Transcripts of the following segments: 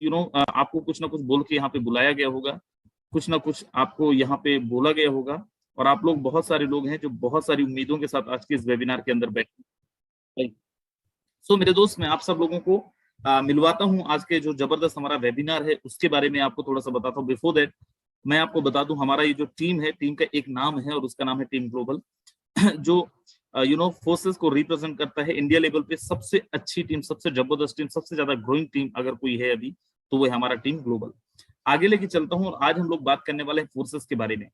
आपको कुछ ना कुछ बोल के यहाँ पे बुलाया गया होगा, कुछ ना कुछ आपको यहाँ पे बोला गया होगा, और आप लोग बहुत सारे लोग हैं जो बहुत सारी उम्मीदों के साथ आज के इस वेबिनार के अंदर बैठे। सो मेरे दोस्त, मैं आप सब लोगों को मिलवाता हूँ। आज के जो जबरदस्त हमारा वेबिनार है उसके बारे में आपको थोड़ा सा बताता हूँ। बिफोर दैट मैं आपको बता दूं, हमारा ये जो टीम है, टीम का एक नाम है और उसका नाम है टीम ग्लोबल, जो फोर्सेस को रिप्रेजेंट करता है इंडिया लेवल पे। सबसे अच्छी टीम, सबसे जबरदस्त टीम, सबसे ज्यादा ग्रोइंग टीम अगर कोई है अभी तो वो है हमारा टीम ग्लोबल। आगे लेके चलता हूँ और आज हम लोग बात करने वाले हैं फोर्सेस के बारे में।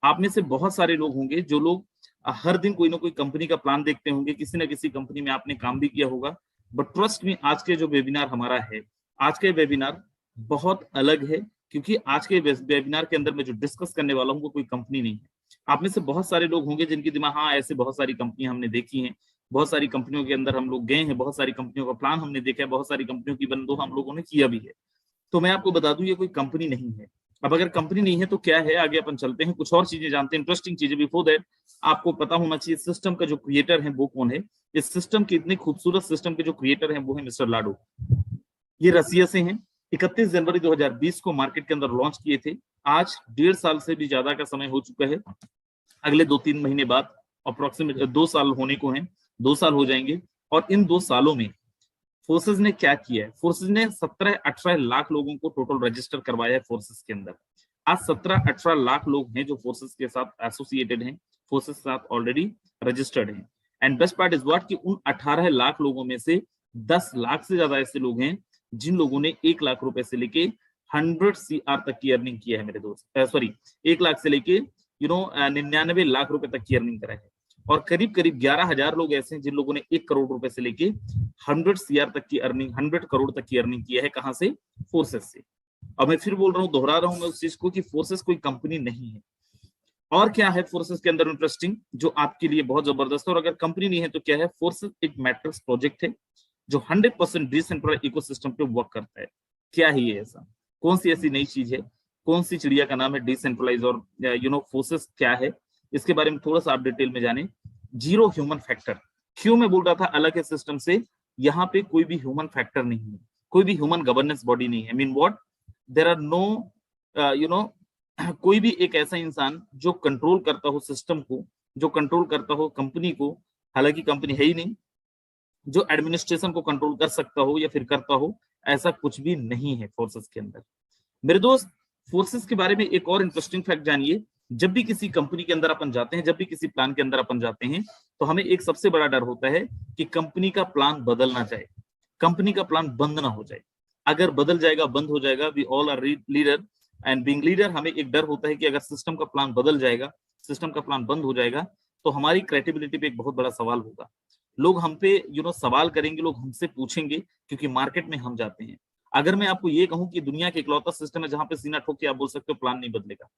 आप में से बहुत सारे लोग होंगे जो लोग हर दिन कोई ना कोई कंपनी का प्लान देखते होंगे, किसी ना किसी कंपनी में आपने काम भी किया होगा, बट ट्रस्ट में आज के जो वेबिनार हमारा है, आज के वेबिनार बहुत अलग है, क्योंकि आज के वेबिनार के अंदर मैं जो डिस्कस करने वाला हूँ वो कोई कंपनी नहीं है। आप में से बहुत सारे लोग होंगे जिनके दिमाग, हाँ ऐसे बहुत सारी कंपनियां हमने देखी हैं, बहुत सारी कंपनियों के अंदर हम लोग गए हैं, बहुत सारी कंपनियों का प्लान हमने देखा है, बहुत सारी कंपनियों की बंदो हम लोगों ने किया भी है। तो मैं आपको बता दूं, ये कोई कंपनी नहीं है। अब अगर कंपनी नहीं है तो क्या है, आगे अपन चलते हैं, कुछ और चीजें जानते हैं, इंटरेस्टिंग चीजें। बिफोर दैट आपको पता होना चाहिए सिस्टम का जो क्रिएटर है वो कौन है। इस सिस्टम के, इतने खूबसूरत सिस्टम के जो क्रिएटर हैं वो है मिस्टर लाडो। ये रसिया से हैं। 31 जनवरी 2020 को मार्केट के अंदर लॉन्च किए थे। आज 1.5 साल से भी ज्यादा का समय हो चुका है। अगले 2-3 महीने बाद अप्रोक्सीमेट 2 साल होने को हैं, 2 साल हो जाएंगे। और इन 2 सालों में फोर्सेस ने क्या किया है, फोर्सेस ने 17-18 लाख लोगों को टोटल रजिस्टर करवाया है फोर्सेस के अंदर। आज 17-18 लाख लोग हैं जो फोर्सेस के साथ एसोसिएटेड हैं, फोर्सेस के साथ ऑलरेडी रजिस्टर्ड हैं। And best part is what कि उन 18 लाख लोगों में से 10 लाख से ज्यादा ऐसे लोग हैं जिन लोगों ने 1 लाख रुपए से लेके 100 CR तक की अर्निंग किया है मेरे दोस्त। सॉरी, 1 लाख से लेके 99 लाख रुपए तक की अर्निंग करा है। और करीब करीब 11,000 लोग ऐसे हैं जिन लोगों ने 1 करोड़ रुपए से लेके 100 CR तक की अर्निंग, 100 करोड़ तक की अर्निंग किया है। कहां से? फोर्सेस से। अब मैं फिर बोल रहा हूँ, दोहरा रहा हूं मैं उस चीज को कि फोर्सेस कोई कंपनी नहीं है। और क्या है फोर्सेस के अंदर इंटरेस्टिंग, जो आपके लिए बहुत जबरदस्त है? और अगर कंपनी नहीं है तो क्या है? फोर्सेस एक मैट्रिक्स प्रोजेक्ट है जो 100% डिसेंट्रलाइज्ड इकोसिस्टम पे वर्क करता है। क्या है ये ऐसा? कौन सी ऐसी नई चीज है? कौन सी चिड़िया का नाम है डिसेंट्रलाइज? और फोर्सेस क्या है, इसके बारे में थोड़ा सा आप डिटेल में जाने। Zero human factor. क्यों मैं बोल रहा था अलग है सिस्टम से? यहाँ पे कोई भी ह्यूमन फैक्टर नहीं है, कोई भी ह्यूमन गवर्नेंस बॉडी नहीं है। Mean what? There are no कोई भी एक ऐसा इंसान जो कंट्रोल करता हो सिस्टम को, जो कंट्रोल करता हो कंपनी को, हालांकि कंपनी है ही नहीं, जो एडमिनिस्ट्रेशन को कंट्रोल कर सकता हो या फिर करता हो, ऐसा कुछ भी नहीं है फोर्सेस के अंदर। मेरे दोस्त, फोर्सेस के बारे में एक और इंटरेस्टिंग फैक्ट जानिए। जब भी किसी कंपनी के अंदर अपन जाते हैं, जब भी किसी प्लान के अंदर अपन जाते हैं, तो हमें एक सबसे बड़ा डर होता है कि कंपनी का प्लान बदल ना जाए, कंपनी का प्लान बंद ना हो जाए। अगर बदल जाएगा, बंद हो जाएगा, we all are leader and being leader, हमें एक डर होता है कि अगर सिस्टम का प्लान बदल जाएगा, सिस्टम का प्लान बंद हो जाएगा, तो हमारी क्रेडिबिलिटी पे एक बहुत बड़ा सवाल होगा। लोग हम पे सवाल करेंगे, लोग हमसे पूछेंगे, क्योंकि मार्केट में हम जाते हैं। अगर मैं आपको ये कहूं कि दुनिया के इकलौता सिस्टम है जहां पे सीना ठोक के आप बोल सकते हो प्लान नहीं बदलेगा,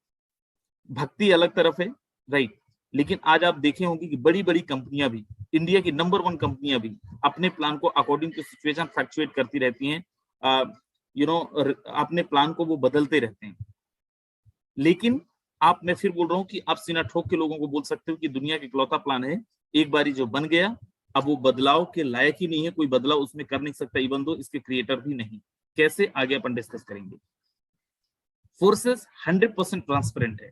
भक्ति अलग तरफ है, राइट, लेकिन आज आप देखे होंगे कि बड़ी बड़ी कंपनियां भी, इंडिया की नंबर 1 कंपनियां भी अपने प्लान को अकॉर्डिंग टू सिचुएशन फ्लक्चुएट करती रहती हैं। अपने प्लान को वो बदलते रहते हैं। लेकिन आप, मैं फिर बोल रहा हूँ कि आप सीना ठोक के लोगों को बोल सकते हो कि दुनिया का इकलौता प्लान है, एक बारी जो बन गया अब वो बदलाव के लायक ही नहीं है, कोई बदलाव उसमें कर नहीं सकता, इवन दो इसके क्रिएटर भी नहीं। कैसे, आगे अपन डिस्कस करेंगे। फोर्सेस 100% ट्रांसपेरेंट है,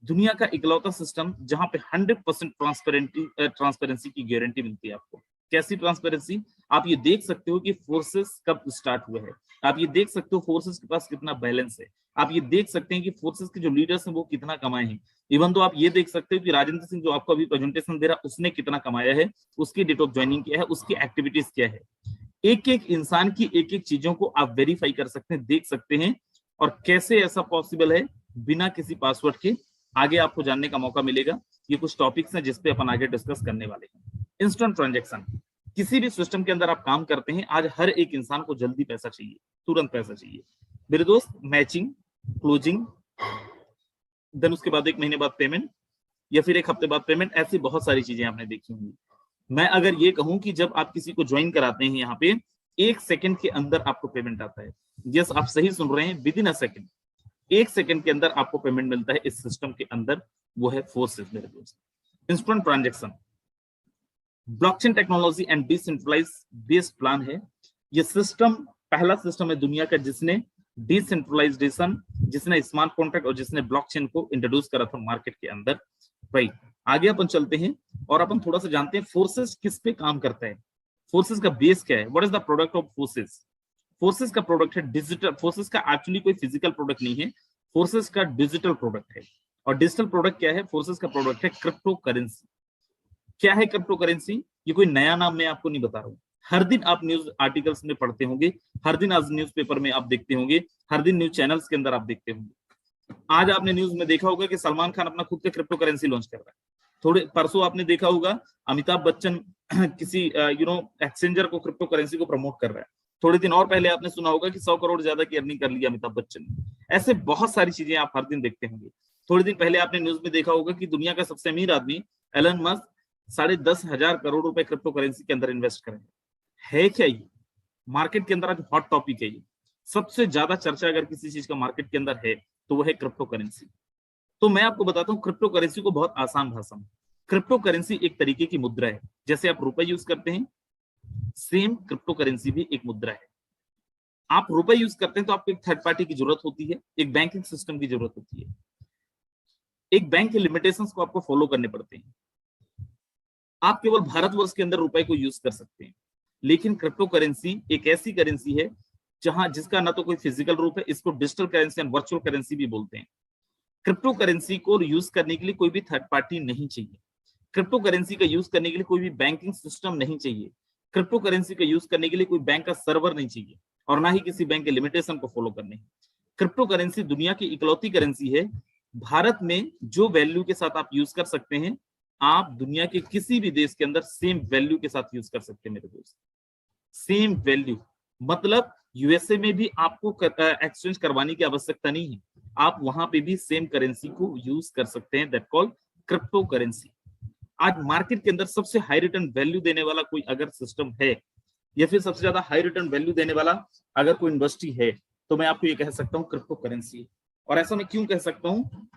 दुनिया का इकलौता सिस्टम जहां पे 100% ट्रांसपेरेंसी की गारंटी मिलती है आपको। कैसी ट्रांसपेरेंसी? आप ये देख सकते हो कि फोर्सेस कब स्टार्ट हुए हैं, आप ये देख सकते हो फोर्सेस के पास कितना बैलेंस है, आप ये देख सकते हैं कि फोर्सेस के जो लीडर्स हैं वो कितना कमाए हैं। इवन तो आप ये देख सकते हो कि राजेंद्र सिंह जो आपको अभी प्रेजेंटेशन दे रहा उसने कितना कमाया है, उसकी डेट ऑफ ज्वाइनिंग क्या है, उसकी एक्टिविटीज क्या है। एक एक इंसान की एक एक चीजों को आप वेरीफाई कर सकते हैं, देख सकते हैं। और कैसे ऐसा पॉसिबल है बिना किसी पासवर्ड के, आगे आपको जानने का मौका मिलेगा। ये कुछ टॉपिक्स हैं जिसपे अपन आगे डिस्कस करने वाले हैं। इंस्टेंट ट्रांजैक्शन, किसी भी सिस्टम के अंदर आप काम करते हैं, आज हर एक इंसान को जल्दी पैसा चाहिए, तुरंत पैसा चाहिए मेरे दोस्त। मैचिंग, क्लोजिंग, देन उसके बाद 1 महीने बाद पेमेंट, या फिर 1 हफ्ते बाद पेमेंट, ऐसी बहुत सारी चीजें आपने देखी होंगी। मैं अगर ये कहूं कि जब आप किसी को ज्वाइन कराते हैं यहाँ पे, 1 सेकंड के अंदर आपको पेमेंट आता है। यस, आप सही सुन रहे हैं, with in a second, 1 second के अंदर आपको पेमेंट मिलता है इस सिस्टम के अंदर। वो है फोर्सेस मेरे दोस्त। Instant transaction, blockchain technology and decentralise based plan है। ये सिस्टम पहला सिस्टम है दुनिया का जिसने डिसेंट्रलाइजेशन, जिसने स्मार्ट कॉन्ट्रैक्ट और जिसने ब्लॉकचेन को इंट्रोड्यूस करा था मार्केट के अंदर। राइट, आगे अपन चलते हैं और अपन थोड़ा सा जानते हैं फोर्सेस किस पे काम करता है, फोर्सेस का बेस क्या है, what is the product of forces. Forces का प्रोडक्ट है डिजिटल, फोर्सेस का एक्चुअली कोई फिजिकल प्रोडक्ट नहीं है, फोर्सेस का डिजिटल प्रोडक्ट है। और डिजिटल प्रोडक्ट क्या है, फोर्सेस का प्रोडक्ट है क्रिप्टो करेंसी। क्या है क्रिप्टो करेंसी, ये कोई नया नाम मैं आपको नहीं बता रहा हूँ, हर दिन आप न्यूज आर्टिकल्स में पढ़ते होंगे, हर दिन आज न्यूज़पेपर में आप देखते होंगे, हर दिन न्यूज चैनल्स के अंदर आप देखते होंगे। आज आपने न्यूज में देखा होगा कि सलमान खान अपना खुद का क्रिप्टो करेंसी लॉन्च कर रहा है। थोड़े परसों आपने देखा होगा अमिताभ बच्चन किसी एक्सचेंजर को क्रिप्टो करेंसी को प्रमोट कर रहा है। थोड़े दिन और पहले आपने सुना होगा कि 100 करोड़ ज्यादा की अर्निंग कर लिया अमिताभ बच्चन ने। ऐसे बहुत सारी चीजें आप हर दिन देखते होंगे। थोड़े दिन पहले आपने न्यूज में देखा होगा कि दुनिया का सबसे अमीर आदमी एलन मस्क 10,500 करोड़ रुपए क्रिप्टो करेंसी के अंदर इन्वेस्ट करेंगे। है क्या ये मार्केट के अंदर आज हॉट टॉपिक है, ये सबसे ज्यादा चर्चा अगर किसी चीज का मार्केट के अंदर है तो वो है क्रिप्टो करेंसी। तो मैं आपको बताता हूँ क्रिप्टो करेंसी को बहुत आसान भाषा में, क्रिप्टो करेंसी एक तरीके की मुद्रा है। जैसे आप रुपए यूज करते हैं, सेम क्रिप्टो करेंसी भी एक मुद्रा है। आप रुपए यूज करते हैं तो आपको एक थर्ड पार्टी की जरूरत होती है, एक बैंकिंग सिस्टम की जरूरत होती है, एक बैंक के लिमिटेशंस को आपको फॉलो करने पड़ते हैं। आप केवल भारतवर्ष के अंदर रुपए को यूज कर सकते हैं, लेकिन क्रिप्टो करेंसी एक ऐसी करेंसी है जहां जिसका ना तो कोई फिजिकल रूप है, इसको digital currency and virtual currency भी बोलते हैं। क्रिप्टो करेंसी को यूज करने के लिए कोई भी थर्ड पार्टी नहीं चाहिए, क्रिप्टो करेंसी का यूज करने के लिए कोई भी बैंकिंग सिस्टम नहीं चाहिए, क्रिप्टो करेंसी का यूज करने के लिए कोई बैंक का सर्वर नहीं चाहिए, और ना ही किसी बैंक के लिमिटेशन को फॉलो करने। क्रिप्टो करेंसी दुनिया की इकलौती करेंसी है भारत में जो वैल्यू के साथ आप यूज कर सकते हैं, आप दुनिया के किसी भी देश के अंदर सेम वैल्यू के साथ यूज कर सकते हैं मेरे दोस्त। सेम वैल्यू मतलब यूएसए में भी आपको एक्सचेंज करवाने की आवश्यकता नहीं है, आप वहां पे भी सेम करेंसी को यूज कर सकते हैं, दैट कॉल्ड क्रिप्टो करेंसी। आज मार्केट के अंदर सबसे हाई रिटर्न वैल्यू देने वाला कोई अगर सिस्टम है, या फिर सबसे ज्यादा हाई रिटर्न वैल्यू देने वाला अगर कोई इंडस्ट्री है, तो मैं आपको ये कह सकता हूँ क्रिप्टो करेंसी। और ऐसा मैं क्यों कह सकता हूँ,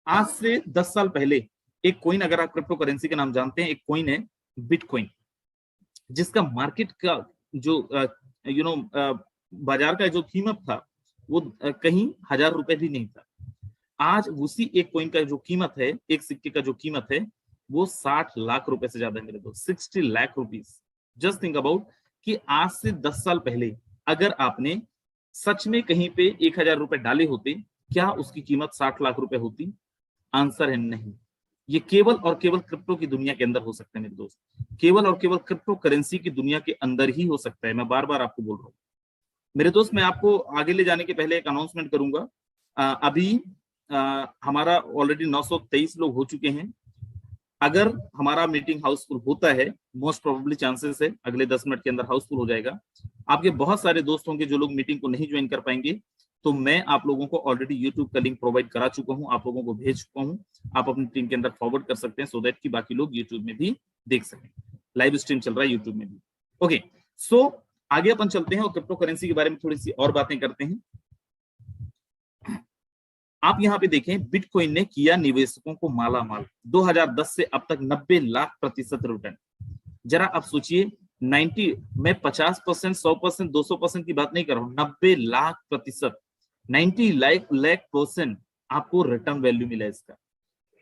आज से 10 साल पहले एक कॉइन, अगर आप क्रिप्टो करेंसी के नाम जानते हैं, एक कॉइन है बिटकॉइन, जिसका मार्केट का जो बाजार का जो कीमत था वो कहीं 1,000 रुपए भी नहीं था। आज उसी एक कॉइन का जो कीमत है, एक सिक्के का जो कीमत है, वो 60 लाख रुपए से ज्यादा है मेरे दोस्त, 60 lakh rupees. Just think about कि आज से 10 साल पहले अगर आपने सच में कहीं पे 1,000 रुपए डाले होते, क्या उसकी कीमत 60 लाख रुपए होती? आंसर है नहीं। ये केवल और केवल क्रिप्टो की दुनिया के अंदर हो सकता है मेरे दोस्त, केवल और केवल क्रिप्टो करेंसी की दुनिया के अंदर ही हो सकता है। मैं बार बार आपको बोल रहा हूँ मेरे दोस्त। मैं आपको आगे ले जाने के पहले एक अनाउंसमेंट करूंगा। अभी हमारा ऑलरेडी 923 लोग हो चुके हैं। अगर हमारा मीटिंग हाउसफुल होता है, मोस्ट प्रोबेबली चांसेस है अगले 10 मिनट के अंदर हाउसफुल हो जाएगा। आपके बहुत सारे दोस्त होंगे जो लोग मीटिंग को नहीं ज्वाइन कर पाएंगे, तो मैं आप लोगों को ऑलरेडी यूट्यूब का लिंक प्रोवाइड करा चुका हूं, आप लोगों को भेज चुका हूं। आप अपनी टीम के अंदर फॉरवर्ड कर सकते हैं सो दैट कि बाकी लोग यूट्यूब में भी देख सकें। लाइव स्ट्रीम चल रहा है यूट्यूब में भी। ओके, सो आगे अपन चलते हैं और क्रिप्टो करेंसी के बारे में थोड़ी सी और बातें करते हैं। आप यहाँ पे देखें, बिटकॉइन ने किया निवेशकों को माला माल। 2010 से अब तक 90 लाख प्रतिशत रिटर्न। जरा आप सोचिए, 90 में 50%, 100%, 200% की बात नहीं कर रहा हूं, 90 लाख प्रतिशत, 90 लाख परसेंट आपको रिटर्न वैल्यू मिला इसका।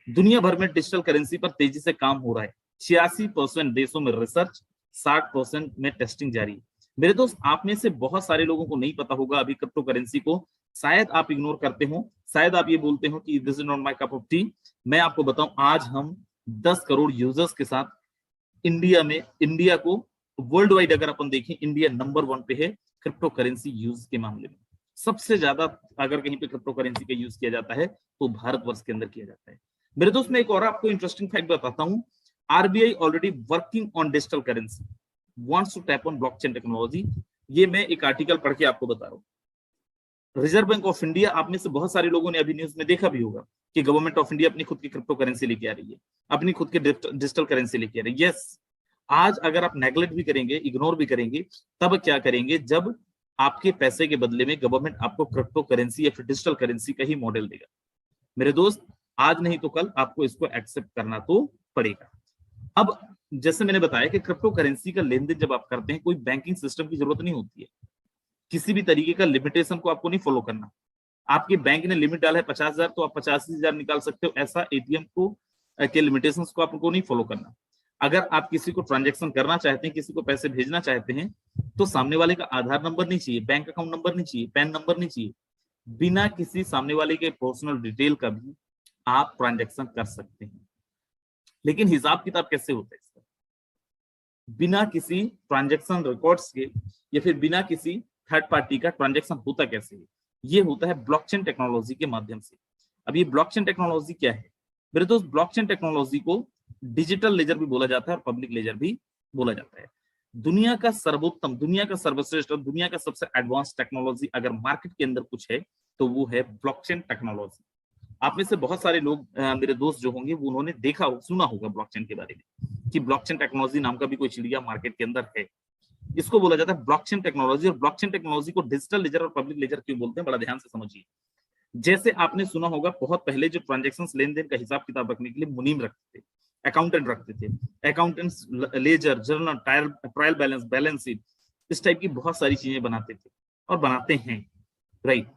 दुनिया भर में डिजिटल करेंसी पर तेजी से काम हो रहा है। 86% देशों में रिसर्च, 60% में टेस्टिंग जारी है। मेरे दोस्त, आप में से बहुत सारे लोगों को नहीं पता होगा अभी क्रिप्टो करेंसी को, शायद आप इग्नोर करते हो, शायद आप ये बोलते हो कि this is not my cup of T. मैं आपको बताऊं, आज हम 10 करोड़ यूजर्स के साथ इंडिया में, इंडिया को वर्ल्ड वाइड अगर अपन देखें, इंडिया नंबर 1 पे है क्रिप्टो करेंसी यूज के मामले में। सबसे ज्यादा अगर कहीं पे क्रिप्टो करेंसी का यूज किया जाता है तो भारतवर्ष के अंदर किया जाता है। मेरे दोस्त, मैं एक और आपको इंटरेस्टिंग फैक्ट बताता हूं। RBI already working on digital currency, wants to tap on blockchain technology. ये मैं एक आर्टिकल पढ़ के आपको बता रहा हूँ। रिजर्व बैंक ऑफ इंडिया, आप में से बहुत सारे लोगों ने अभी न्यूज में देखा भी होगा कि गवर्नमेंट ऑफ इंडिया अपनी खुद की क्रिप्टो करेंसी लेके आ रही है, अपनी खुद की डिजिटल करेंसी लेके आ रही है। यस, आज अगर आप नेग्लेक्ट भी करेंगे, इग्नोर भी करेंगे, तब क्या करेंगे, जब आपके पैसे के बदले में गवर्नमेंट आपको क्रिप्टो करेंसी या फिर डिजिटल करेंसी का ही मॉडल देगा। मेरे दोस्त, आज नहीं तो कल आपको इसको एक्सेप्ट करना तो पड़ेगा। अब जैसे मैंने बताया कि क्रिप्टो करेंसी का लेन देन जब आप करते हैं, कोई बैंकिंग सिस्टम की जरूरत नहीं होती है। किसी भी तरीके का लिमिटेशन को आपको नहीं फॉलो करना। आपके बैंक ने लिमिट डाला है 50,000, तो आप 85,000 निकाल सकते हो, ऐसा एटीएम को के लिमिटेशंस को आपको नहीं फॉलो करना। अगर आप किसी को ट्रांजैक्शन करना चाहते हैं, किसी को पैसे भेजना चाहते हैं, तो सामने वाले का आधार नंबर नहीं चाहिए, बैंक अकाउंट नंबर नहीं चाहिए, पैन नंबर नहीं चाहिए, बिना किसी सामने वाले के पर्सनल डिटेल का भी आप ट्रांजैक्शन कर सकते हैं। लेकिन हिसाब किताब कैसे होता है इसका? बिना किसी ट्रांजैक्शन रिकॉर्ड्स के या फिर बिना किसी थर्ड पार्टी का ट्रांजैक्शन होता कैसे है? ये होता है ब्लॉकचेन टेक्नोलॉजी के माध्यम से। अब ये ब्लॉकचेन टेक्नोलॉजी क्या है मेरे दोस्त? ब्लॉकचेन टेक्नोलॉजी को डिजिटल लेजर भी बोला जाता है और पब्लिक लेजर भी बोला जाता है। दुनिया का सर्वोत्तम, दुनिया का सर्वश्रेष्ठ और दुनिया का सबसे एडवांस टेक्नोलॉजी अगर मार्केट के अंदर कुछ है तो वो है ब्लॉकचेन टेक्नोलॉजी। आप में से बहुत सारे लोग मेरे दोस्त जो होंगे वो उन्होंने देखा हो, सुना होगा ब्लॉकचेन के बारे में कि ब्लॉकचेन टेक्नोलॉजी नाम का भी कोई चिड़िया मार्केट के अंदर है। इसको बोला जाता है ब्लॉकचेन टेक्नोलॉजी। और ब्लॉकचेन टेक्नोलॉजी को डिजिटल लेजर और पब्लिक लेजर क्यों बोलते हैं, बड़ा ध्यान से समझिए। जैसे आपने सुना होगा बहुत पहले जो ट्रांजैक्शन लेन देन का हिसाब किताब रखने के लिए मुनीम रखते थे, अकाउंटेंट रखते थे, accountants ledger, journal, trial balance, balance sheet, इस टाइप की बहुत सारी चीजें बनाते थे और बनाते हैं, राइट।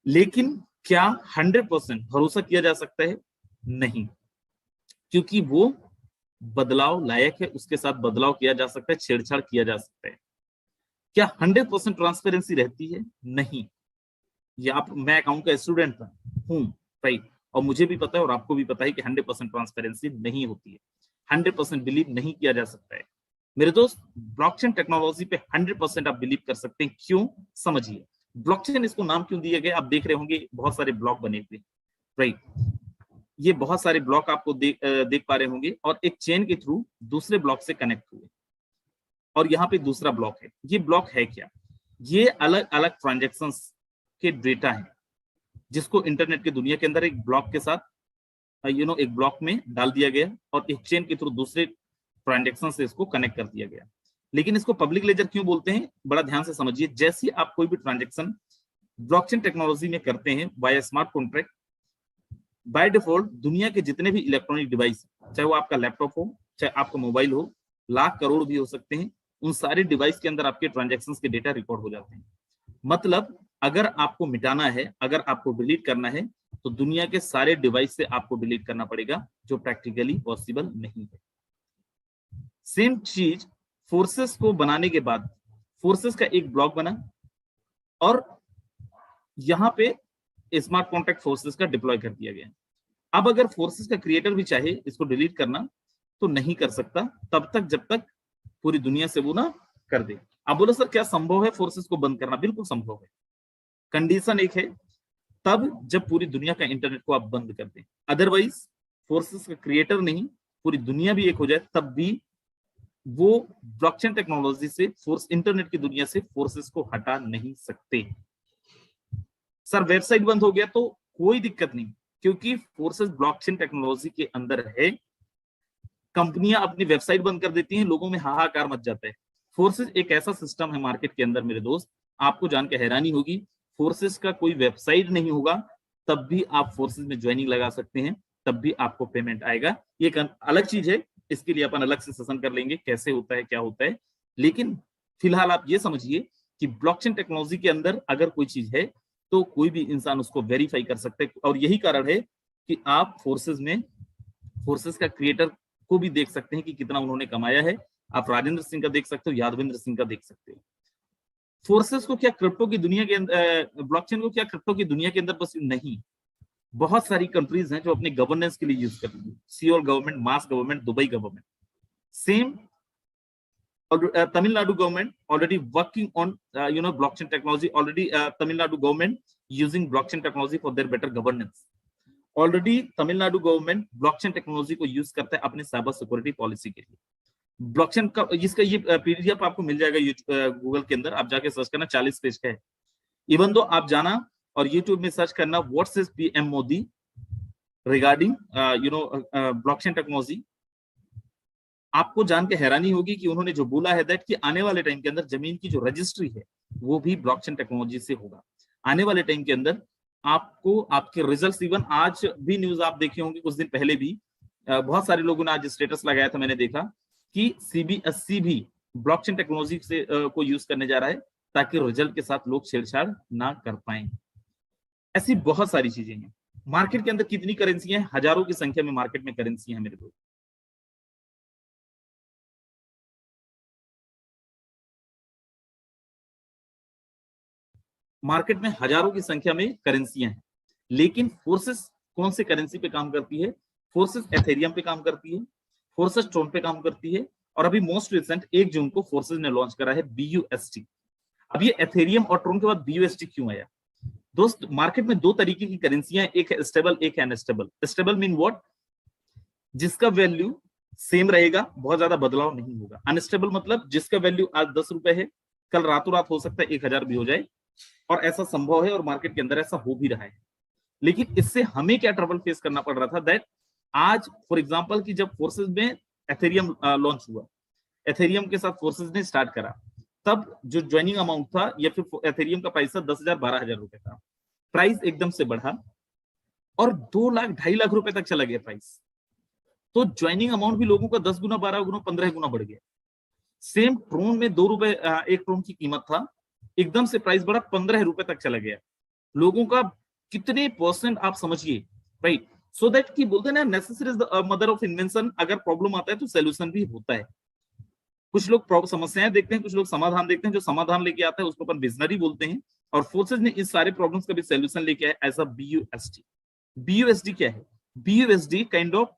लेकिन क्या 100% भरोसा किया जा सकता है? नहीं, क्योंकि वो बदलाव लायक है, उसके साथ बदलाव किया जा सकता है, छेड़छाड़ किया जा सकता है। क्या 100% ट्रांसपेरेंसी रहती है? नहीं। ये मैं अकाउंट का स्टूडेंट हूं, राइट, और मुझे भी पता है और आपको भी पता है कि 100% ट्रांसपेरेंसी नहीं होती है, 100% बिलीव नहीं किया जा सकता है। मेरे दोस्त, ब्लॉकचेन टेक्नोलॉजी पे 100% आप बिलीव कर सकते हैं। क्यों? समझिए। ब्लॉकचेन इसको नाम क्यों दिया गया? आप देख रहे होंगे बहुत सारे ब्लॉक बने हुए, राइट। ये बहुत सारे ब्लॉक आपको देख पा रहे होंगे और एक चेन के थ्रू दूसरे ब्लॉक से कनेक्ट हुए, और यहाँ पे दूसरा ब्लॉक है। ये ब्लॉक है क्या? ये अलग अलग ट्रांजेक्शन्स के डेटा है, जिसको इंटरनेट की दुनिया के अंदर एक ब्लॉक के साथ एक ब्लॉक में डाल दिया गया और एक चेन के थ्रू दूसरे ट्रांजेक्शन से इसको कनेक्ट कर दिया गया। लेकिन इसको पब्लिक लेजर क्यों बोलते हैं? बड़ा ध्यान से समझिए। जैसे आप कोई भी ट्रांजेक्शन ब्लॉकचेन टेक्नोलॉजी में करते हैं via smart contract, by default दुनिया के जितने भी इलेक्ट्रॉनिक डिवाइस, चाहे वो आपका लैपटॉप हो, चाहे आपका मोबाइल हो, लाख करोड़ भी हो सकते हैं, उन सारे डिवाइस के अंदर आपके ट्रांजेक्शंस के डेटा रिकॉर्ड हो जाते हैं। मतलब अगर आपको मिटाना है, अगर आपको डिलीट करना है, तो दुनिया के सारे डिवाइस से आपको डिलीट करना पड़ेगा, जो प्रैक्टिकली पॉसिबल नहीं है। सेम चीज फोर्सेस को बनाने के बाद, फोर्सेस का एक ब्लॉक बना और यहां पे स्मार्ट कॉन्ट्रैक्ट फोर्सेस का डिप्लॉय कर दिया गया। अब अगर फोर्सेस का क्रिएटर भी चाहे इसको डिलीट करना, तो नहीं कर सकता तब तक जब तक पूरी दुनिया से वो ना कर दे। आप बोलो सर क्या संभव है फोर्सेस को बंद करना? बिल्कुल संभव है। कंडीशन एक है, तब जब पूरी दुनिया का इंटरनेट को आप बंद कर दें। अदरवाइज फोर्सेस का क्रिएटर नहीं, पूरी दुनिया भी एक हो जाए, तब भी वो ब्लॉकचेन टेक्नोलॉजी से फोर्स, इंटरनेट की दुनिया से फोर्सेस को हटा नहीं सकते। सर वेबसाइट बंद हो गया तो कोई दिक्कत नहीं, क्योंकि फोर्सेस ब्लॉकचेन टेक्नोलॉजी के अंदर है। कंपनियां अपनी वेबसाइट बंद कर देती हैं, लोगों में हाहाकार मच जाता है। फोर्सेस एक ऐसा सिस्टम है मार्केट के अंदर मेरे दोस्त, आपको जान के हैरानी होगी, फोर्सेस का कोई वेबसाइट नहीं होगा तब भी आप फोर्सेस में ज्वाइनिंग लगा सकते हैं, तब भी आपको पेमेंट आएगा। ये एक अलग चीज है, इसके लिए अपन अलग से सेशन कर लेंगे कैसे होता है, क्या होता है। लेकिन फिलहाल आप ये समझिए कि ब्लॉकचेन टेक्नोलॉजी के अंदर अगर कोई चीज है तो कोई भी इंसान उसको वेरीफाई कर सकता है। और यही कारण है कि आप फोर्सेस में फोर्सेस का क्रिएटर को भी देख सकते हैं कि कितना उन्होंने कमाया है। आप राजेंद्र सिंह का देख सकते हो, यादवेंद्र सिंह का देख सकते हो। फोर्सेस को क्या क्रिप्टो की दुनिया के अंदर, ब्लॉकचेन को क्या क्रिप्टो की दुनिया के अंदर बस नहीं, बहुत सारी कंट्रीज हैं जो अपने गवर्नेंस के लिए यूज कर रही है। Seoul government, mass government, Dubai government, same Tamil Nadu government already working on blockchain technology. Already Tamil Nadu government using blockchain technology for their better governance. Already Tamil Nadu government blockchain technology को use करता है अपने cyber security policy के लिए। Blockchain का इसका ये PDF आपको मिल जाएगा गूगल के अंदर, आप जाके सर्च करना, 40 पेज का है। इवन दो आप जाना और यूट्यूब में सर्च करना what says PM Modi regarding blockchain technology, आपको जान के हैरानी होगी कि उन्होंने जो बोला है दैट कि आने वाले टाइम के अंदर जमीन की जो रजिस्ट्री है वो भी ब्लॉकचेन टेक्नोलॉजी से होगा। आने वाले टाइम के अंदर आपको आपके रिजल्ट्स, इवन आज भी न्यूज आप देखे होंगे, कुछ दिन पहले भी बहुत सारे लोगों ने आज स्टेटस लगाया था, मैंने देखा कि सीबीएसई भी ब्लॉकचेन टेक्नोलॉजी से को यूज करने जा रहा है ताकि रिजल्ट के साथ लोग छेड़छाड़ ना कर पाए। ऐसी बहुत सारी चीजें हैं। मार्केट के अंदर कितनी करेंसियां हैं? हजारों की संख्या में मार्केट में करेंसियां हैं मेरे दोस्त। मार्केट में हजारों की संख्या में करेंसियां हैं, लेकिन फोर्सेस कौन से करेंसी पे काम करती है? फोर्सेस एथेरियम पे काम करती है, फोर्सेस ट्रोन पे काम करती है, और अभी मोस्ट रिसेंट 1 जून को फोर्सेस ने लॉन्च करा है BUSD। अब ये एथेरियम और ट्रोन के बाद BUSD क्यों आया? दोस्त, मार्केट में दो तरीके की करेंसियां हैं, एक है स्टेबल, एक है अनस्टेबल। Stable mean what? जिसका वैल्यू सेम रहेगा, बहुत ज्यादा बदलाव नहीं होगा। अनस्टेबल मतलब जिसका वैल्यू आज 10 रुपए है, कल रातों रात हो सकता है 1000 भी हो जाए, और ऐसा संभव है और मार्केट के अंदर ऐसा हो भी रहा है। लेकिन इससे हमें क्या ट्रबल फेस करना पड़ रहा था? दैट आज फॉर एग्जांपल कि जब फोर्सेस में एथेरियम लॉन्च हुआ, एथेरियम के साथ फोर्सेस ने स्टार्ट करा, तब जो ज्वाइनिंग अमाउंट था या फिर एथेरियम का प्राइस था 10,000 12,000 रुपए था। प्राइस एकदम से बढ़ा और 2 लाख 2.5 लाख रुपए तक चला गया प्राइस। तो ज्वाइनिंग अमाउंट भी लोगों का 10 गुना 12 गुना 15 गुना बढ़ गया। सेम ट्रोन में 2 रुपए एक ट्रोन की कीमत था, एकदम से प्राइस बढ़ा 15 रुपए तक चला गया। लोगों का कितने परसेंट आप समझिए, राइट? सो दैट कि बोलते हैं ना, necessity is the mother of invention. अगर प्रॉब्लम आता है तो सोल्यूशन भी होता है। कुछ लोग समस्याएं देखते हैं, कुछ लोग समाधान देखते हैं। जो समाधान लेके आता है उसको अपन विजनरी बोलते हैं, और फोर्सेस ने इस सारे प्रॉब्लम्स का भी सोल्यूशन लेके आया एज अ BUSD। BUSD क्या है? BUSD kind of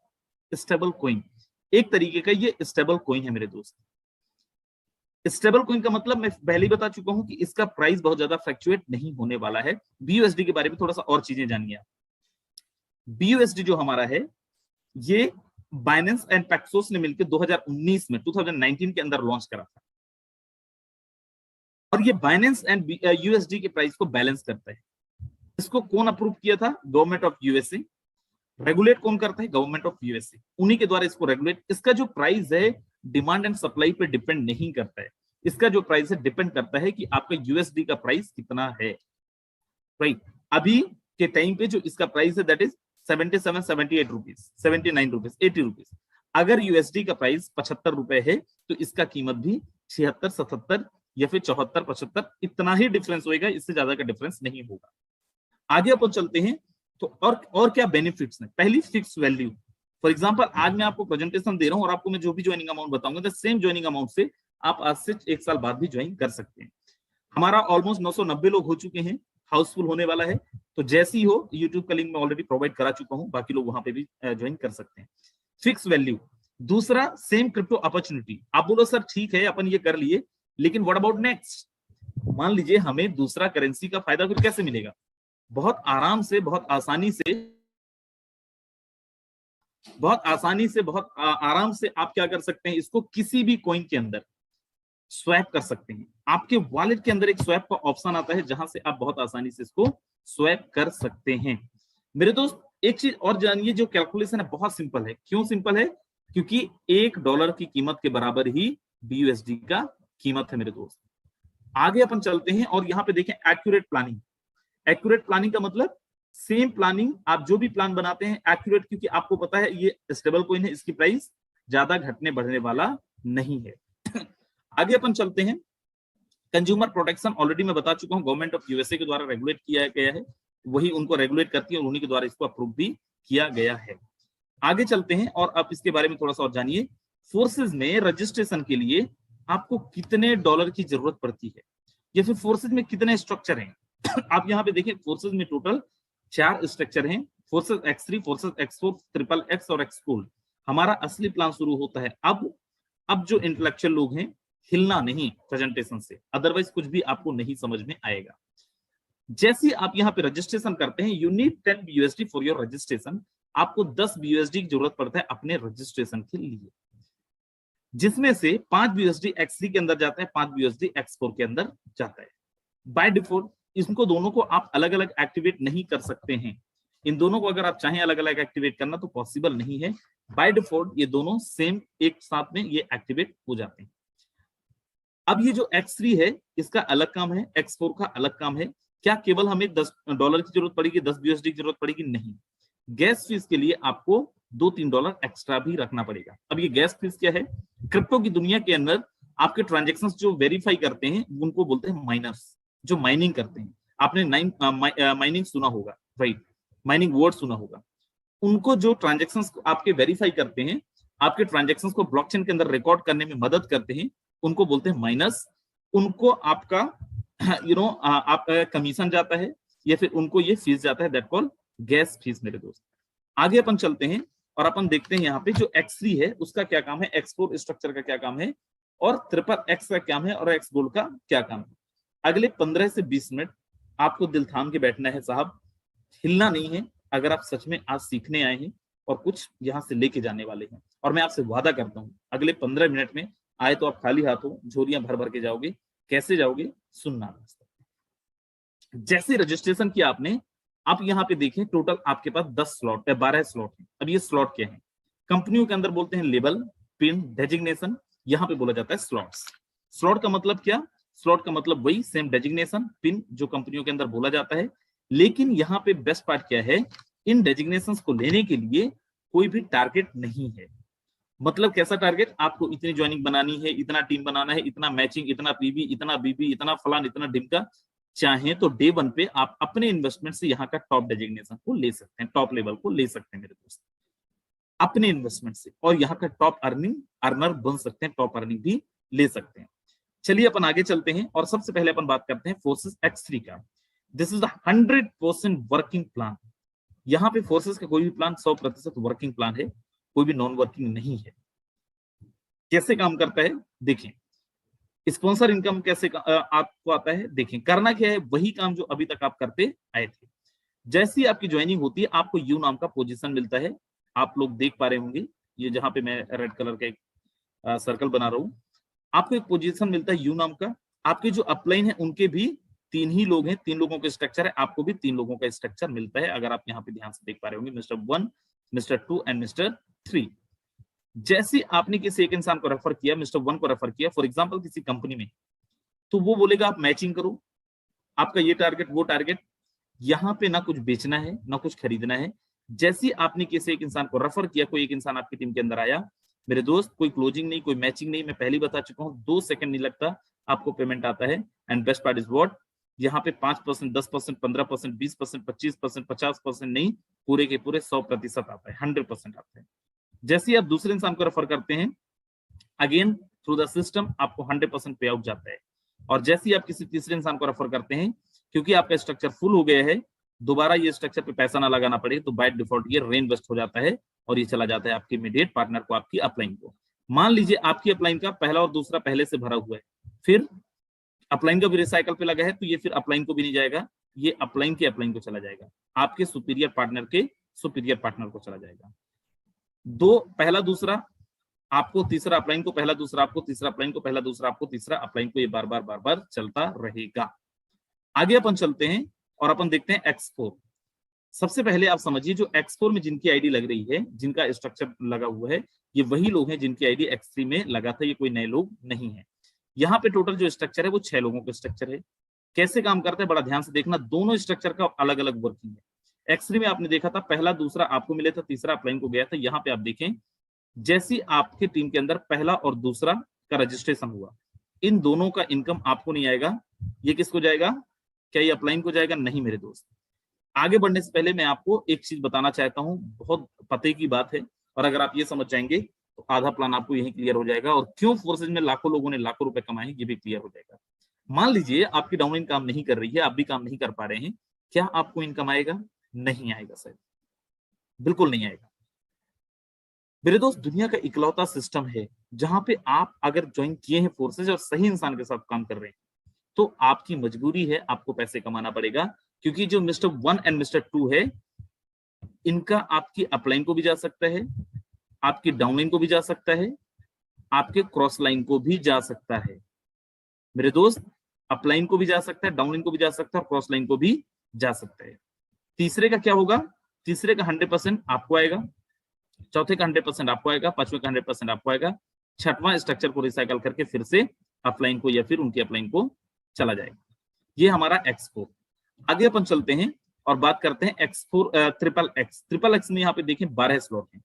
stable coin, एक तरीके का ये स्टेबल कॉइन है मेरे दोस्त। स्टेबल कॉइन का मतलब मैं पहले ही बता चुका हूं कि इसका प्राइस बहुत ज्यादा फ्लक्चुएट नहीं होने वाला है। BUSD के बारे में थोड़ा सा और चीजें जानिए आप। BUSD जो हमारा है, ये बाइनेंस एंड पैक्सोस ने मिलकर 2019 के अंदर लॉन्च करा था, और ये बाइनेंस एंड USD के प्राइस को बैलेंस करता है। इसको कौन अप्रूव किया था? Government of USA। रेगुलेट कौन करता है? Government of USA। उन्हीं के द्वारा इसको रेगुलेट। इसका जो प्राइस है डिमांड एंड सप्लाई पे डिपेंड नहीं करता है। इसका जो प्राइस है डिपेंड करता है कि आपका USD का प्राइस कितना है, राइट? अभी के टाइम पे जो इसका प्राइस है that is 77 78 rupees, 79 rupees, 80 rupees. अगर USD का प्राइस 75 रुपए है तो इसका कीमत भी 76 77 या फिर 74 75 इतना ही डिफरेंस होगा, इससे ज्यादा का डिफरेंस नहीं होगा। आगे अपन चलते हैं तो और क्या बेनिफिट्स हैं? पहली फिक्स वैल्यू। फॉर एग्जांपल आज मैं आपको प्रेजेंटेशन दे रहा हूं और आपको मैं जो भी ज्वाइनिंग अमाउंट बताऊंगा द सेम ज्वाइनिंग अमाउंट से आप आज से 1 साल बाद भी ज्वाइन कर सकते हैं। हमारा ऑलमोस्ट 990 लोग हो चुके हैं, हाउसफुल होने वाला है। तो जैसी हो यूट्यूब का लिंक मैं ऑलरेडी प्रोवाइड करा चुका हूं, बाकी लोग वहां पे भी ज्वाइन कर सकते हैं। Fix value. दूसरा, सेम क्रिप्टो अपॉर्चुनिटी। आप बोलो सर ठीक है अपन ये कर लिए, लेकिन व्हाट अबाउट नेक्स्ट? मान लीजिए हमें दूसरा करेंसी का फायदा फिर कैसे मिलेगा? बहुत आराम से, बहुत आसानी से, बहुत आराम से आप क्या कर सकते हैं? इसको किसी भी कॉइन के अंदर स्वैप कर सकते हैं। आपके वॉलेट के अंदर एक स्वैप का ऑप्शन आता है जहां से आप बहुत आसानी से इसको स्वैप कर सकते हैं। मेरे दोस्त एक चीज और जानिए, जो कैलकुलेशन है बहुत सिंपल है। क्यों सिंपल है? क्योंकि $1 की कीमत के बराबर ही BUSD का कीमत है मेरे दोस्त। आगे अपन चलते हैं और यहाँ पे देखें एक्यूरेट प्लानिंग। एक्यूरेट प्लानिंग का मतलब सेम प्लानिंग, आप जो भी प्लान बनाते हैं एक्यूरेट, क्योंकि आपको पता है ये स्टेबल कॉइन है, इसकी प्राइस ज्यादा घटने बढ़ने वाला नहीं है। आगे अपन चलते हैं। कंज्यूमर प्रोटेक्शन ऑलरेडी मैं बता चुका हूं, गवर्नमेंट ऑफ USA के द्वारा रेगुलेट किया गया है, वही उनको रेगुलेट करती है और उन्हीं के द्वारा इसको अप्रूव भी किया गया है। आगे चलते हैं और आप इसके बारे में थोड़ा सा और जानिए। फोर्सेज में रजिस्ट्रेशन के लिए आपको कितने डॉलर की जरूरत पड़ती है, या फिर फोर्सेज में कितने स्ट्रक्चर हैं? आप यहाँ पे देखिए, फोर्सेज में टोटल 4 स्ट्रक्चर हैं। Forces X3, forces X4, triple X और X-Gold। हमारा असली प्लान शुरू होता है अब जो इंटेलेक्चुअल लोग हैं, हिलना नहीं प्रेजेंटेशन से, अदरवाइज कुछ भी आपको नहीं समझ में आएगा। जैसे आप यहाँ पे रजिस्ट्रेशन करते हैं, you need 10 BUSD for your registration. आपको 10 BUSD की जरूरत पड़ता है अपने रजिस्ट्रेशन के लिए, जिसमें से 5 BUSD X3 के अंदर जाता है, 5 BUSD X4 के अंदर जाता है। बाय डिफॉल्ट इनको दोनों को आप अलग अलग एक्टिवेट नहीं कर सकते हैं। इन दोनों को अगर आप चाहें अलग अलग एक्टिवेट करना तो पॉसिबल नहीं है। बाय डिफॉल्ट ये दोनों सेम एक साथ में ये एक्टिवेट हो जाते हैं। अब ये जो X3 है इसका अलग काम है, X4 का अलग काम है। क्या केवल हमें $10 की जरूरत पड़ेगी, 10 BUSD की जरूरत पड़ेगी? नहीं, गैस फीस के लिए आपको $2-3 एक्स्ट्रा भी रखना पड़ेगा। अब ये गैस फीस क्या है? क्रिप्टो की दुनिया के अंदर आपके ट्रांजेक्शंस जो वेरीफाई करते हैं उनको बोलते हैं माइनर्स, जो माइनिंग करते हैं। आपने माइनिंग सुना होगा, राइट, माइनिंग वर्ड सुना होगा। उनको जो ट्रांजेक्शंस आपके वेरीफाई करते हैं, आपके ट्रांजेक्शंस को ब्लॉकचेन के अंदर रिकॉर्ड करने में मदद करते हैं, उनको बोलते हैं माइनर्स। उनको आपका आपका कमीशन जाता है या फिर उनको ये फीस जाता है, दैट कॉल गैस फीस मेरे दोस्त। आगे अपन चलते हैं और अपन देखते हैं यहाँ पे जो X3 है उसका क्या काम है, X4 स्ट्रक्चर का क्या काम है, और ट्रिपल एक्स का क्या काम है, और एक्स गोल्ड का क्या काम है। अगले 15 से 20 मिनट आपको दिल थाम के बैठना है साहब, हिलना नहीं है। अगर आप सच में आज सीखने आए हैं और कुछ यहाँ से लेके जाने वाले हैं, और मैं आपसे वादा करता हूँ अगले 15 मिनट में आए तो आप खाली हाथों झोरियां भर भर के जाओगे। कैसे जाओगे, सुनना। जैसे रजिस्ट्रेशन किया आपने, आप यहाँ पे देखें टोटल आपके पास 10 स्लॉट है, 12 स्लॉट है। अब ये स्लॉट क्या है, कंपनियों के अंदर बोलते हैं लेबल, पिन, डेजिग्नेशन, यहाँ पे बोला जाता है स्लॉट्स। स्लॉट का मतलब क्या, स्लॉट का मतलब वही सेम डेजिग्नेशन, पिन जो कंपनियों के अंदर बोला जाता है। लेकिन यहाँ पे बेस्ट पार्ट क्या है, इन डेजिग्नेशंस को लेने के लिए कोई भी टारगेट नहीं है। मतलब कैसा टारगेट, आपको इतनी ज्वाइनिंग बनानी है, इतना टीम बनाना है, इतना मैचिंग, इतना पीबी, इतना बीबी, इतना फलान, इतना डिमका। चाहे तो डे 1 पे आप अपने इन्वेस्टमेंट से यहाँ का टॉप डेजिग्नेशन को ले सकते हैं, टॉप लेवल को ले सकते हैं मेरे दोस्त, अपने इन्वेस्टमेंट से, और यहाँ का टॉप अर्नर बन सकते हैं, टॉप अर्निंग भी ले सकते हैं। चलिए अपन आगे चलते हैं और सबसे पहले अपन बात करते हैं फोर्सेस X3 का। This is 100% working plan. यहाँ पे फोर्सेस का कोई भी प्लान 100% वर्किंग प्लान है, कोई भी नॉन वर्किंग नहीं है। कैसे काम करता है देखें, स्पॉन्सर इनकम कैसे आपको आता है देखें। करना क्या है, वही काम जो अभी तक आप करते आए थे। जैसी आपकी ज्वाइनिंग होती है आपको यू नाम का पोजीशन मिलता है, आप लोग देख पा रहे होंगे, ये जहां पे मैं रेड कलर का एक सर्कल बना रहा हूं, आपको एक पोजीशन मिलता है यू नाम का। आपके जो अपलाइन है उनके भी 3 ही लोग हैं, 3 लोगों का स्ट्रक्चर है, आपको भी 3 लोगों का स्ट्रक्चर मिलता है। अगर आप यहाँ पे ध्यान से देख पा रहे होंगे, मिस्टर 1, मिस्टर 2 एंड मिस्टर 3। जैसे आपने किसी एक इंसान को रेफर किया, मिस्टर 1 को रेफर किया फॉर एग्जाम्पल किसी कंपनी में, तो वो बोलेगा आप मैचिंग करो, आपका ये टारगेट वो टारगेट। यहाँ पे ना कुछ बेचना है ना कुछ खरीदना है। जैसे आपने किसी एक इंसान को रेफर किया, कोई एक इंसान आपकी टीम के अंदर आया, मेरे दोस्त कोई क्लोजिंग नहीं, कोई मैचिंग नहीं, मैं पहले बता चुका हूँ, 2 सेकंड नहीं लगता आपको पेमेंट आता है। And best part is what, यहाँ पे 5%, 10%, 15%, 20%, 25%, 50% नहीं, पूरे के पूरे 100% आता है, 100% आता है। जैसे आप दूसरे इंसान को रेफर करते हैं, अगेन थ्रू द सिस्टम आपको 100% पे आउट जाता है। और जैसे ही आप किसी तीसरे इंसान को रेफर करते हैं, क्योंकि आपका स्ट्रक्चर फुल हो गया है, दोबारा ये स्ट्रक्चर पे पैसा ना लगाना पड़े, तो बाय डिफॉल्ट ये रीइन्वेस्ट हो जाता है और ये चला जाता है आपके इमीडिएट पार्टनर को, आपकी अपलाइन को। मान लीजिए आपकी अपलाइन का पहला और दूसरा पहले से भरा हुआ है, फिर अपलाइन का भी रिसाइकल पे लगा है, तो ये फिर अपलाइन को भी नहीं जाएगा, ये अपलाइन के अपलाइन को चला जाएगा, आपके सुपीरियर पार्टनर के सुपीरियर पार्टनर को चला जाएगा। दो पहला दूसरा आपको, तीसरा अपलाइन को, पहला दूसरा आपको, तीसरा अपलाइन को, पहला दूसरा आपको, तीसरा अपलाइन को, ये बार बार चलता रहेगा। आगे अपन चलते हैं और अपन देखते हैं X4। सबसे पहले आप समझिए जो X4 में जिनकी आईडी लग रही है, जिनका स्ट्रक्चर लगा हुआ है, ये वही लोग हैं जिनकी आईडी X3 में लगा था, ये कोई नए लोग नहीं है। यहाँ पे टोटल जो स्ट्रक्चर है वो 6 लोगों का स्ट्रक्चर है। कैसे काम करता है बड़ा ध्यान से देखना, दोनों स्ट्रक्चर का अलग अलग वर्किंग है। X3 में आपने देखा था पहला दूसरा आपको मिले था, तीसरा अपलाइन को गया था। यहाँ पे आप देखें जैसी आपकी टीम के अंदर पहला और दूसरा का रजिस्ट्रेशन हुआ, इन दोनों का इनकम आपको नहीं आएगा, ये किसको जाएगा, क्या ये अपलाइन को जाएगा, नहीं मेरे दोस्त। आगे बढ़ने से पहले मैं आपको एक चीज बताना चाहता हूं, बहुत पते की बात है, और अगर आप ये समझ जाएंगे तो आधा प्लान आपको यही क्लियर हो जाएगा, और क्यों फोर्सेज में लाखों लोगों ने लाखों रुपए कमाए ये भी क्लियर हो जाएगा। मान लीजिए आपकी डाउनलाइन काम नहीं कर रही है, आप भी काम नहीं कर पा रहे हैं, क्या आपको इनकम आएगा, नहीं आएगा सर, बिल्कुल नहीं आएगा। मेरे दोस्त दुनिया का इकलौता सिस्टम है जहां पे आप अगर ज्वाइन किए हैं फोर्सेज और सही इंसान के साथ काम कर रहे हैं, तो आपकी मजबूरी है, आपको पैसे कमाना पड़ेगा। क्योंकि जो मिस्टर 1 एंड मिस्टर 2 है, इनका आपकी अपलाइन को भी जा सकता है, आपकी डाउनलाइन को भी जा सकता है, आपके क्रॉस लाइन को भी जा सकता है। मेरे दोस्त अपलाइन को भी जा सकता है, डाउनलाइन को भी जा सकता है, और क्रॉस लाइन को भी जा सकता है। तीसरे का क्या होगा, तीसरे का 100% आपको आएगा, चौथे का 100% आपको आएगा, पांचवें का 100% आपको आएगा, छठवां स्ट्रक्चर को रिसाइकल करके फिर से अपलाइन को या फिर उनकी अपलाइन को चला जाएगा। ये हमारा X4। आगे अपन चलते हैं और बात करते हैं X4 ट्रिपल एक्स में यहाँ पे देखें 12 स्लॉट हैं।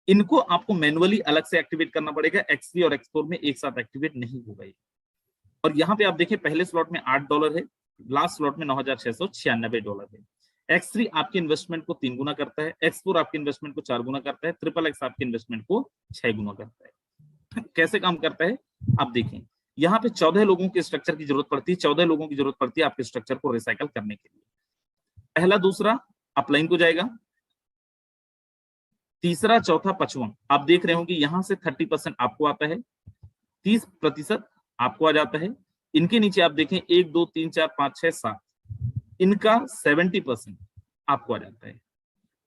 इनको आपको मैनुअली अलग से एक्टिवेट करना पड़ेगा, X3 और X4 में एक साथ एक्टिवेट नहीं होगा ये। और यहाँ पे आप देखिए पहले स्लॉट में $8 है, लास्ट स्लॉट में $9,696 है। X3 आपके इन्वेस्टमेंट को 3 गुना करता है, X4 आपके इन्वेस्टमेंट को 4 गुना करता है, XXX आपके इन्वेस्टमेंट को 6 गुना करता है। कैसे काम करता है आप देखें, यहाँ पे 14 लोगों के स्ट्रक्चर की जरूरत पड़ती है, 14 लोगों की जरूरत पड़ती है आपके स्ट्रक्चर को रिसाइकल करने के लिए। पहला, दूसरा अपलाइन को जाएगा, तीसरा, चौथा, पांचवा आप देख रहे हो कि यहां से 30% आपको आता है, 30% आपको आ जाता है। इनके नीचे आप देखें 1 2 3 4 5 6 7, इनका 70% आपको आ जाता है।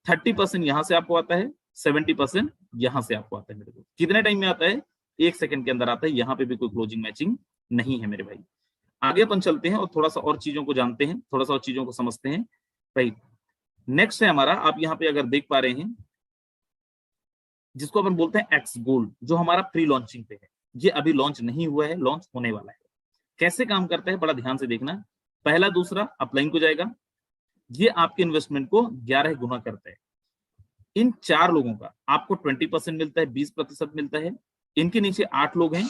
30% यहां से आपको आता है, 70% यहां से आपको आता है मेरे को। कितने टाइम में आता है? 1 सेकंड के अंदर आता है। यहाँ पे भी कोई क्लोजिंग मैचिंग नहीं है मेरे भाई। आगे अपन चलते हैं और थोड़ा सा और चीजों को जानते हैं, थोड़ा सा और चीजों को समझते हैं भाई। नेक्स्ट है हमारा, आप यहाँ पे अगर देख पा रहे हैं, जिसको अपन बोलते हैं एक्स गोल्ड, जो हमारा प्री लॉन्चिंग पे है। ये अभी लॉन्च नहीं हुआ है, लॉन्च होने वाला है। कैसे काम करता है बड़ा ध्यान से देखना। पहला, दूसरा अपलाइन को जाएगा, ये आपके इन्वेस्टमेंट को 11 गुना करता है। इन 4 लोगों का आपको 20% मिलता है, 20% मिलता है। इनके नीचे 8 लोग हैं,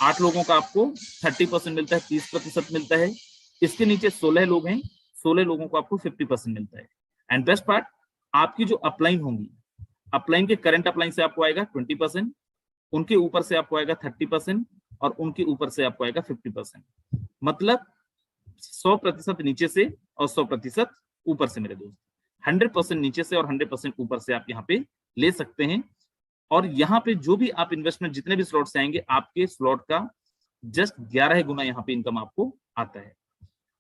8 लोगों का आपको 30% मिलता है, 30% मिलता है। इसके नीचे 16 लोग हैं, 16 लोगों को आपको 50% मिलता है। एंड बेस्ट पार्ट, आपकी जो अपलाइन होंगी, अपलाइन के करंट अपलाइन से आपको आएगा 20%, उनके ऊपर से आपको आएगा 30% और उनके ऊपर से आपको आएगा 50%। मतलब 100% नीचे से और 100% ऊपर से मेरे दोस्त। 100% नीचे से और 100% ऊपर से आप यहाँ पे ले सकते हैं। और यहाँ पे जो भी आप इन्वेस्टमेंट जितने भी स्लॉट से आएंगे, आपके स्लॉट का जस्ट 11 गुना यहाँ पे इनकम आपको आता है।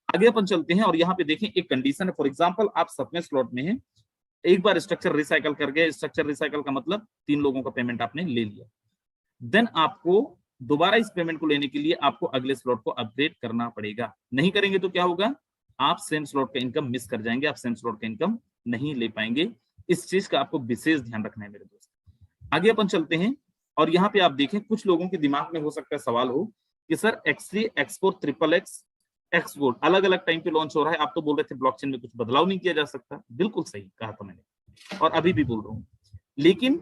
आगे अपन चलते हैं और यहाँ पे देखें एक कंडीशन है। फॉर एग्जाम्पल, आप 7वें स्लॉट में हैं, एक बार स्ट्रक्चर रिसाइकल कर गए। स्ट्रक्चर रिसाइकल का मतलब 3 लोगों का पेमेंट आपने ले लिया। देन आपको दोबारा इस पेमेंट को लेने के लिए आपको अगले स्लॉट को अपग्रेड करना पड़ेगा। नहीं करेंगे तो क्या होगा? आप सेम स्लॉट का इनकम मिस कर जाएंगे, आप सेम स्लॉट का इनकम नहीं ले पाएंगे। इस चीज का आपको विशेष ध्यान रखना है मेरे दोस्त। आगे अपन चलते हैं और यहाँ पे आप देखें, कुछ लोगों के दिमाग में हो सकता है सवाल हो कि sir X3, X4, XXX, x gold अलग अलग टाइम पे लॉन्च हो रहा है। आप तो बोल रहे थे ब्लॉकचेन में कुछ बदलाव नहीं किया जा सकता। बिल्कुल सही कहा था मैंने, और अभी भी बोल रहा हूँ। लेकिन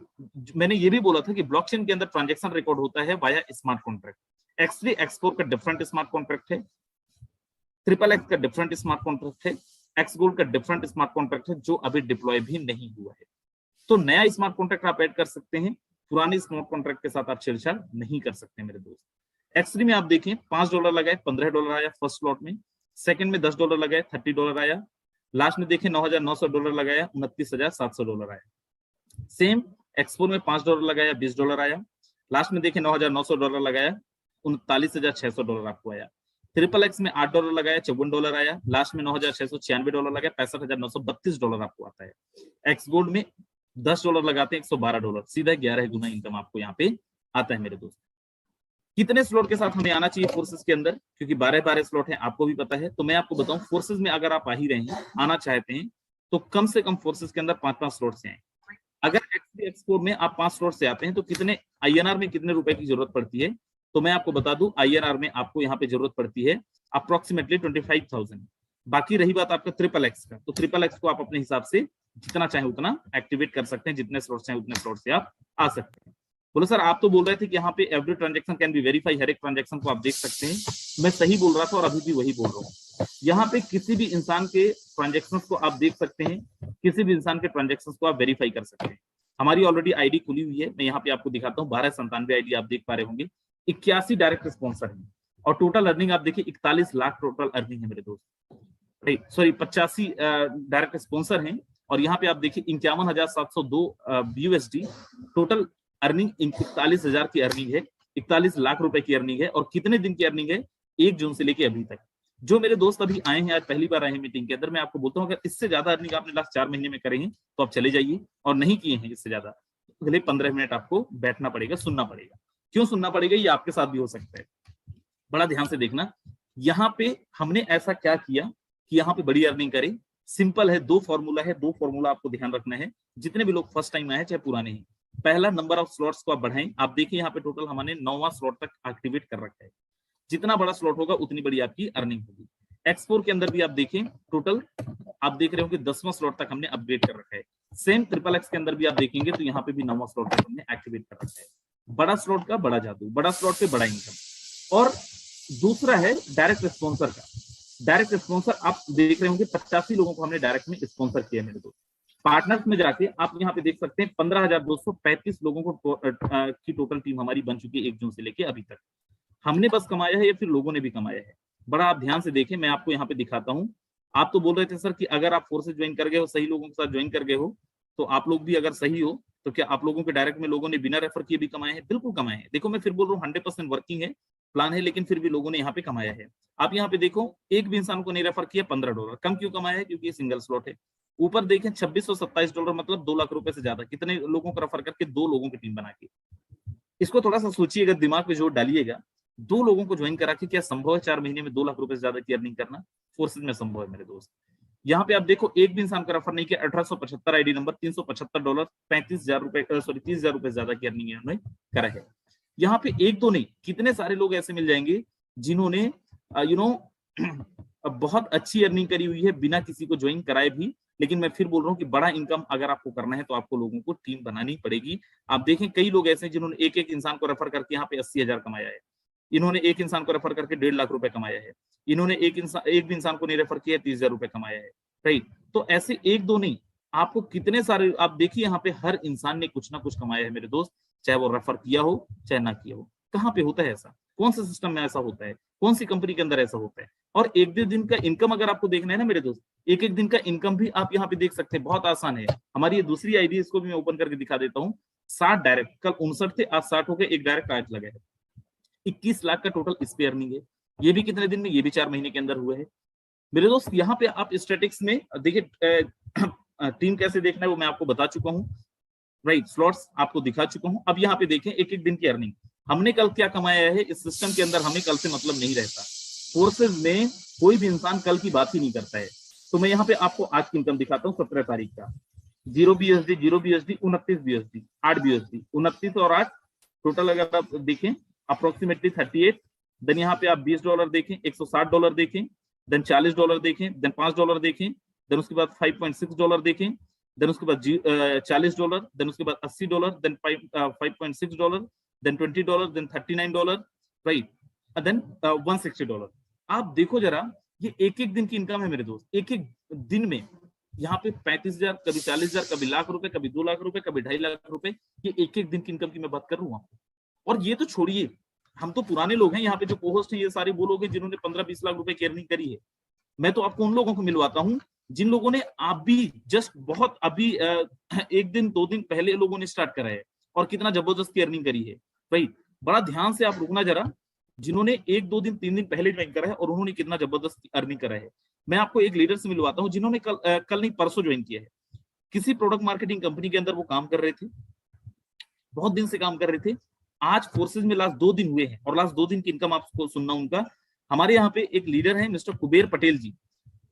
मैंने ये भी बोला था कि ब्लॉकचेन के अंदर ट्रांजैक्शन रिकॉर्ड होता है via smart contract. X3, X4 का डिफरेंट स्मार्ट कॉन्ट्रैक्ट है, XXX का डिफरेंट स्मार्ट कॉन्ट्रैक्ट है, एक्स गोल्ड का डिफरेंट स्मार्ट कॉन्ट्रैक्ट है, जो अभी डिप्लॉय भी नहीं हुआ है। तो नया स्मार्ट कॉन्ट्रैक्ट आप ऐड कर सकते हैं, पुराने स्मार्ट कॉन्ट्रैक्ट के साथ आप छेड़छाड़ नहीं कर सकते मेरे दोस्त। X3 में आप देखें $5 लगाए, $15 आया फर्स्ट स्लॉट में। सेकंड में $10 लगाए, $30 आया। लास्ट में देखें $9,900 लगाया, $29,700 आया। सेम X4 में $5 लगाया, $20 आया। लास्ट में देखें $9,900 लगाया, $39,600 आपको आया। XXX में $8 लगाया, $54 आया। लास्ट में $9,696 लगाया, $65,932 आपको आता है। एक्स गोल्ड में $10 लगाते हैं, $112, सीधा 11 गुना इनकम आपको यहाँ पे आता है मेरे दोस्त। कितने स्लॉट के साथ हमें आना चाहिए फोर्सेस के अंदर? क्योंकि 12 स्लॉट है, आपको भी पता है। तो मैं आपको बताऊं, फोर्सेस में अगर आप आ ही रहे हैं, आना चाहते हैं, तो कम से कम फोर्सेस के अंदर 5-5 स्लॉट से आए। अगर X3, X4 में आप 5 स्लॉट से आते हैं तो कितने INR में कितने रुपए की जरूरत पड़ती है? तो मैं आपको बता दूं, INR में आपको यहाँ पे जरूरत पड़ती है अप्रोक्सीमेटली 25,000। बाकी रही बात आपका XXX का, तो XXX को आप अपने हिसाब से जितना चाहे उतना एक्टिवेट कर सकते हैं, जितने स्लॉट चाहे उतने स्लॉट से आप आ सकते हैं। बोलो सर, आप तो बोल रहे थे कि यहाँ पे every transaction can be verify, हर एक ट्रांजेक्शन को आप देख सकते हैं। मैं सही बोल रहा था और अभी भी वही बोल रहा हूँ। यहाँ पे किसी भी इंसान के ट्रांजेक्शन को आप देख सकते हैं, किसी भी इंसान के ट्रांजेक्शन को आप वेरीफाई कर सकते हैं। हमारी ऑलरेडी आईडी खुली हुई है, मैं यहाँ पे आपको दिखाता हूँ। 1297 आईडी आप देख पा रहे होंगे। 81 डायरेक्ट स्पॉन्सर है और टोटल अर्निंग आप देखिए 41 लाख टोटल अर्निंग है मेरे दोस्त। सॉरी, 85 डायरेक्ट स्पॉन्सर हैं और यहाँ पे आप देखिए 51,702 USD टोटल अर्निंग, 41,000 की अर्निंग है, 41 लाख रुपए की अर्निंग है। और कितने दिन की अर्निंग है? 1 जून से लेके अभी तक। जो मेरे दोस्त अभी आए हैं, आज पहली बार आए हैं मीटिंग के अंदर, मैं आपको बोलता हूँ अगर इससे ज्यादा अर्निंग आपने लास्ट 4 महीने में करे हैं तो आप चले जाइए, और नहीं किए हैं इससे ज्यादा, अगले 15 मिनट आपको बैठना पड़ेगा, सुनना पड़ेगा। क्यों सुनना पड़ेगा? ये आपके साथ भी हो सकता है। बड़ा ध्यान से देखना, यहाँ पे हमने ऐसा क्या किया कि यहाँ पे बड़ी अर्निंग करे। सिंपल है, 2 फॉर्मूला है, 2 फॉर्मूला आपको ध्यान रखना है। जितने भी लोग फर्स्ट टाइम आए चाहे पुराने हैं, पहला नंबर ऑफ स्लॉट्स को आप बढ़ाएं। आप देखिए यहाँ पे टोटल हमने 9वां स्लॉट तक एक्टिवेट कर रखा है। जितना बड़ा स्लॉट होगा उतनी बड़ी आपकी अर्निंग होगी। X4 के अंदर भी आप देखें, टोटल आप देख रहे हो कि 10वां स्लॉट तक हमने अपग्रेड कर रखा है। सेम ट्रिपल एक्स के अंदर भी आप देखेंगे तो यहाँ पे भी 9वां स्लॉट हमने एक्टिवेट कर रखा है। बड़ा स्लॉट का बड़ा जादू, बड़ा स्लॉट पे बड़ा इनकम। और दूसरा है डायरेक्ट स्पॉन्सर का। डायरेक्ट स्पॉन्सर आप देख रहे होंगे 85 लोगों को हमने डायरेक्ट में स्पॉन्सर किया मेरे दोस्त। पार्टनर्स में जाके आप यहाँ पे देख सकते हैं 15,235 लोगों को की टोटल टीम हमारी बन चुकी है 1 जून से लेके अभी तक। हमने बस कमाया है या फिर लोगों ने भी कमाया है? बड़ा आप ध्यान से देखें, मैं आपको यहाँ पे दिखाता हूँ। आप तो बोल रहे थे सर कि अगर आप फोर्सेज ज्वाइन कर गए हो, सही लोगों के साथ ज्वाइन कर गए हो, तो आप लोग भी अगर सही हो तो क्या आप लोगों के डायरेक्ट में लोगों ने बिना रेफर किए भी कमाए हैं? बिल्कुल कमाए हैं। देखो मैं फिर बोल रहा हूँ 100% वर्किंग है, प्लान है, लेकिन फिर भी लोगों ने यहाँ पे कमाया है। आप यहाँ पे देखो एक भी इंसान को नहीं रेफर किया, $15। कम क्यों कमाया है? क्योंकि ये सिंगल स्लॉट है। ऊपर देखें $2627 मतलब 2 लाख रुपए से ज्यादा। कितने लोगों को रेफर करके? 2 लोगों की टीम बना के। इसको थोड़ा सा सोचिएगा, दिमाग पे जोर डालिएगा। 2 लोगों को ज्वाइन करा के क्या संभव है 4 महीने में 2 लाख रुपए से ज्यादा की अर्निंग करना? फोर्सेज में संभव है मेरे दोस्त। यहाँ पे आप देखो एक भी इंसान का रेफर नहीं किया, 1875 आईडी नंबर, $375, 35,000 रुपए, सॉरी 30,000 रुपए ज्यादा की अर्निंग उन्होंने करा है। यहाँ पे एक दो नहीं, कितने सारे लोग ऐसे मिल जाएंगे जिन्होंने बहुत अच्छी अर्निंग करी हुई है बिना किसी को ज्वाइन कराए भी। लेकिन मैं फिर बोल रहा हूँ कि बड़ा इनकम अगर आपको करना है तो आपको लोगों को टीम बनानी पड़ेगी। आप देखें कई लोग ऐसे हैं जिन्होंने एक एक इंसान को रेफर करके यहाँ पे 80,000 कमाया है। इन्होंने एक इंसान को रेफर करके 1.5 लाख रुपए कमाया है। इन्होंने एक भी इंसान को नहीं रेफर किया, 30,000 रुपए कमाया है। राइट, तो ऐसे एक दो नहीं, आपको कितने सारे, आप देखिए यहाँ पे हर इंसान ने कुछ ना कुछ कमाया है मेरे दोस्त, चाहे वो रेफर किया हो चाहे ना किया हो। कहाँ पे होता है ऐसा? कौन से सिस्टम में ऐसा होता है? कौन सी कंपनी के अंदर ऐसा होता है? और एक दो दिन का इनकम अगर आपको देखना है ना मेरे दोस्त, एक एक दिन का इनकम भी आप यहाँ पे देख सकते हैं, बहुत आसान है। हमारी ये दूसरी आईडी, इसको भी मैं ओपन करके दिखा देता हूँ। 60 डायरेक्ट, कल 59 थे, आज 60 हो गए, एक डायरेक्ट आज लगा है। 21 लाख का टोटल इस पे अर्निंग है। ये भी कितने दिन में? ये भी 4 महीने के अंदर हुए हैं मेरे दोस्त। यहाँ पे आप स्टैटिक्स में देखिए टीम कैसे देखना है वो मैं आपको बता चुका हूँ। राइट, स्लॉट्स आपको दिखा चुका हूँ। अब यहाँ पे देखें एक एक दिन की अर्निंग, हमने कल क्या कमाया है इस सिस्टम के अंदर, हमें कल से मतलब नहीं रहता। फोर्सेज में कोई भी इंसान कल की बात ही नहीं करता है। तो मैं यहाँ पे आपको आज की इनकम दिखाता हूँ 17 तारीख का। 0 BUSD, 0 BUSD, 29 BUSD, 8 BUSD, 29 और 8 टोटल अगर आप देखें अप्रोक्सीमेटली 38। देन यहाँ पे आप $20 देखें, $160 देखें, देन $40 देखें, देन $5 देखें, देन उसके बाद $5.6 देखें, देन उसके बाद $40, देन उसके बाद $80, then $5.6, then $20, then $39, right, then $160। आप देखो जरा, ये एक एक दिन की इनकम है मेरे दोस्त। एक एक दिन में यहाँ पे 35,000, कभी 40,000, कभी लाख रुपए, कभी 2 लाख रुपए, कभी 2.5 लाख रुपए। ये एक एक दिन की इनकम की मैं बात कर रहा हूँ। और ये तो छोड़िए, हम तो पुराने लोग हैं यहाँ पे, जो को-होस्ट हैं ये सारे वो लोग हैं जिन्होंने 15-20 लाख रुपए की अर्निंग करी है। मैं तो आपको उन लोगों को मिलवाता हूँ जिन लोगों ने आप भी जस्ट बहुत अभी 1 दिन 2 दिन पहले लोगों ने स्टार्ट करा है और कितना जबरदस्त की अर्निंग करी है। राइट, बड़ा ध्यान से आप रुकना जरा, जिन्होंने 1 2 दिन 3 दिन पहले ज्वाइन करा है और उन्होंने कितना जबरदस्त अर्निंग करा है। मैं आपको एक लीडर से मिलवाता हूँ जिन्होंने कल नहीं परसों ज्वाइन किया है। किसी प्रोडक्ट मार्केटिंग कंपनी के अंदर वो काम कर रहे थे, बहुत दिन से काम कर रहे थे। आज फोर्सेज में लास्ट 2 दिन हुए हैं और लास्ट 2 दिन की इनकम आपको सुनना उनका। हमारे यहाँ पे एक लीडर है मिस्टर कुबेर पटेल जी।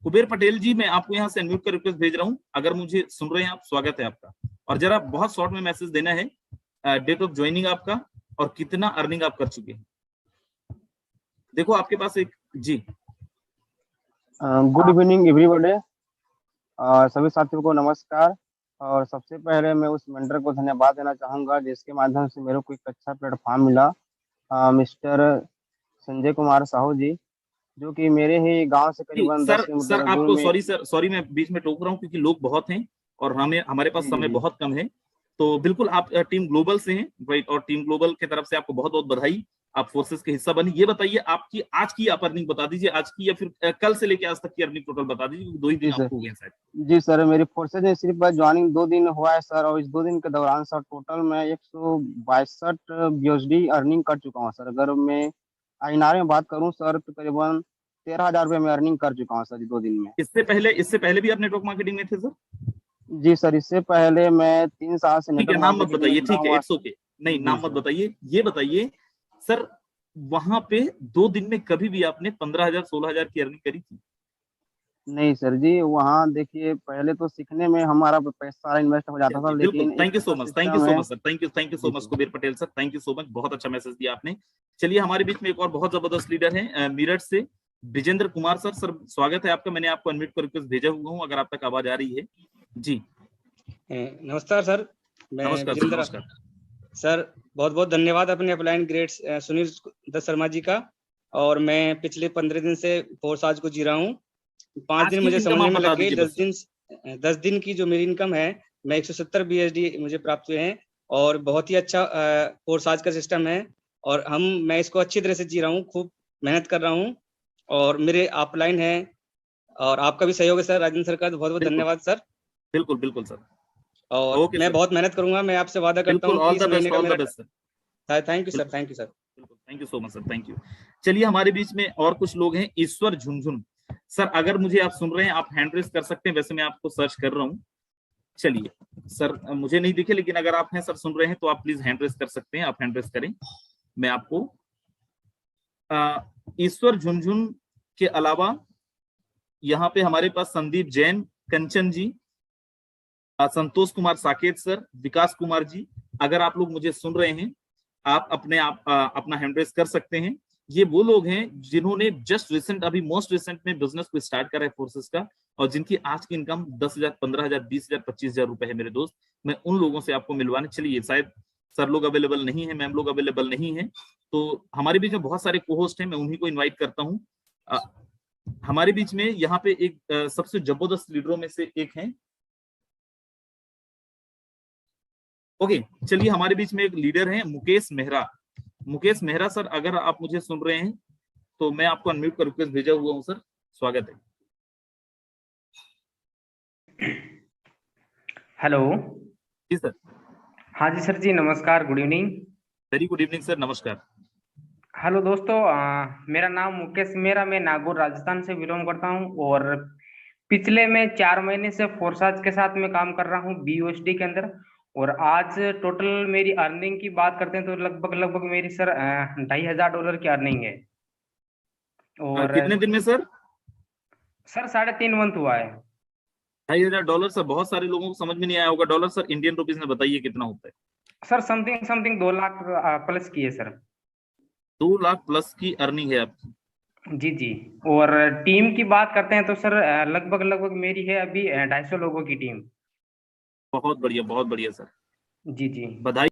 कुबेर पटेल जी, मैं आपको यहाँ से अनम्यूट कर रिक्वेस्ट भेज रहा हूँ, अगर मुझे सुन रहे हैं आप, स्वागत है आपका। और जरा बहुत शॉर्ट में मैसेज देना है, डेट ऑफ ज्वाइनिंग आपका और कितना अर्निंग आप कर चुके हैं। देखो आपके पास एक जी। गुड इवनिंग एवरीबॉडी, सभी साथियों को नमस्कार। और सबसे पहले मैं उस मेंटर को धन्यवाद देना चाहूँगा जिसके माध्यम से मेरे को एक अच्छा प्लेटफॉर्म मिला, मिस्टर संजय कुमार साहू जी, जो कि मेरे ही गांव से करीबन 10 किलोमीटर आपको दूर में। सॉरी मैं बीच में टोक रहा हूँ क्योंकि लोग बहुत हैं और हमारे पास समय बहुत कम है। तो बिल्कुल आप टीम ग्लोबल से हैं, राइट, और टीम ग्लोबल की तरफ से आपको बहुत बहुत बधाई, आप फोर्सेस के हिस्सा बनी। ये बताइए आपकी आज की आप अर्निंग बता दीजिए, आज की या फिर कल से लेके आज तक की अर्निंग टोटल बता दीजिए, 2 ही दिन आपको हो गए शायद। जी सर, मेरी फोर्सेज में सिर्फ ज्वाइनिंग 2 दिन हुआ है सर, और इस 2 दिन के दौरान सर टोटल मैं 162 BUSD अर्निंग कर चुका हूँ सर। अगर मैं INR में बात करूँ सर तो करीबन 13,000 रुपये में अर्निंग कर चुका हूँ सर 2 दिन में। इससे पहले भी आप नेटवर्क मार्केटिंग में थे सर? जी सर, इससे पहले मैं 3 साल से ठीक है, नाम मत बताइए, ठीक है, इट्स ओके, नहीं नाम मत बताइए। ये बताइए सर, वहां पे 2 दिन में कभी भी आपने 15,000 16,000 की अर्निंग करी थी? नहीं सर जी, वहाँ देखिए पहले तो सीखने में हमारा पैसा सारा इन्वेस्ट हो जाता था, लेकिन thank you so much, thank you so much sir, thank you so much Kuber Patel sir, thank you so much, बहुत अच्छा मैसेज दिया आपने। चलिए हमारे बीच में एक और बहुत जबरदस्त लीडर है मेरठ से, विजेंद्र कुमार सर, स्वागत है आपका। मैंने आपको अनम्यूट कर रिक्वेस्ट भेजा हुआ हूँ, अगर आप तक आवाज आ रही है जी। नमस्कार सर, मैं नमस्कार सर, विजेंद्र। नमस्कार। सर बहुत बहुत धन्यवाद अपने अपलाइन ग्रेड सुनील दत्त शर्मा जी का। और मैं पिछले 15 दिन से फोर्स आज को जी रहा हूँ। 5 आज दिन की मुझे इनकम समझने आप में बता लग गए। दीजिए बस। 10 दिन की जो मेरी इनकम है, मैं 170 BSD मुझे प्राप्त हुए हैं। और बहुत ही अच्छा फोर्स आज का सिस्टम है। और मैं इसको अच्छी तरह से जी रहा हूँ, खूब मेहनत कर रहा हूँ। और मेरे अपलाइन है और आपका भी सहयोग है सर, राजेंद्र सर का, तो बहुत बहुत बिल्कुल धन्यवाद सर। बिल्कुल बिल्कुल सर। और ओके मैं सर, बहुत मेहनत करूंगा। मैं आपसे वादा करता बिल्कुल। हूँ कि ऑल इस द महीने बेस्ट, का ऑल द मेरा best sir. Thank you sir, बिल्कुल थैंक यू सर। बिल्कुल, thank you so much sir, thank you. चलिए, हमारे बीच में और कुछ लोग हैं। ईश्वर झुनझुन सर, अगर मुझे आप सुन रहे हैं, आप हैंड रेस कर सकते हैं। वैसे मैं आपको सर्च कर रहा हूँ। चलिए सर, मुझे नहीं दिखे, लेकिन अगर आप हैं सर, सुन रहे हैं, तो आप प्लीज हैंड रेस कर सकते हैं। आप हैंड रेस करें। मैं आपको ईश्वर झुनझुन के अलावा यहाँ पे हमारे पास संदीप जैन, कंचन जी, संतोष कुमार साकेत सर, विकास कुमार जी, अगर आप लोग मुझे सुन रहे हैं, आप अपना हैंड रेस कर सकते हैं। ये वो लोग हैं जिन्होंने जस्ट रिसेंट, अभी मोस्ट रिसेंट में बिजनेस को स्टार्ट करा है फोर्सेस का, और जिनकी आज की इनकम 10,000, 15,000, 20,000, 25,000 रुपए है मेरे दोस्त। मैं उन लोगों से आपको मिलवाने, चलिए, शायद सर लोग अवेलेबल नहीं है, मैम लोग अवेलेबल नहीं है, तो हमारे बीच में बहुत सारे को होस्ट हैं, मैं उन्हीं को इन्वाइट करता हूँ। हमारे बीच में यहाँ पे एक सबसे जबरदस्त लीडरों में से एक है। ओके, चलिए, हमारे बीच में एक लीडर है मुकेश मेहरा। मुकेश मेहरा सर, अगर आप मुझे सुन रहे हैं, तो मैं आपको अनम्यूट कर रिक्वेस्ट भेजा हुआ हूं सर। स्वागत है। हेलो। जी सर। हाँ जी सर जी, नमस्कार, good evening. Very good evening sir, नमस्कार। हेलो दोस्तों, मेरा नाम मुकेश मेहरा, मैं नागौर राजस्थान से बिलोंग करता हूँ। और पिछले मैं 4 महीने से फोर्साज के साथ में काम कर रहा हूँ BUSD के अंदर। और आज टोटल मेरी अर्निंग की बात करते हैं तो लगभग लगभग मेरी सर $2,500 की अर्निंग है। और कितने दिन में सर? सर 3.5 मंथ हुआ है। $2,500 सर, बहुत सारे लोगों को समझ में नहीं आया होगा डॉलर सर। इंडियन रुपीज में बताइए कितना होता है? सर समथिंग 2 लाख प्लस की है सर। 2 लाख प्लस की अर्निंग है आपकी? जी जी। और टीम की बात करते हैं तो सर लगभग लगभग मेरी है अभी 250 लोगों की टीम। बहुत बढ़िया, बहुत बढ़िया सर, जी जी। बधाई।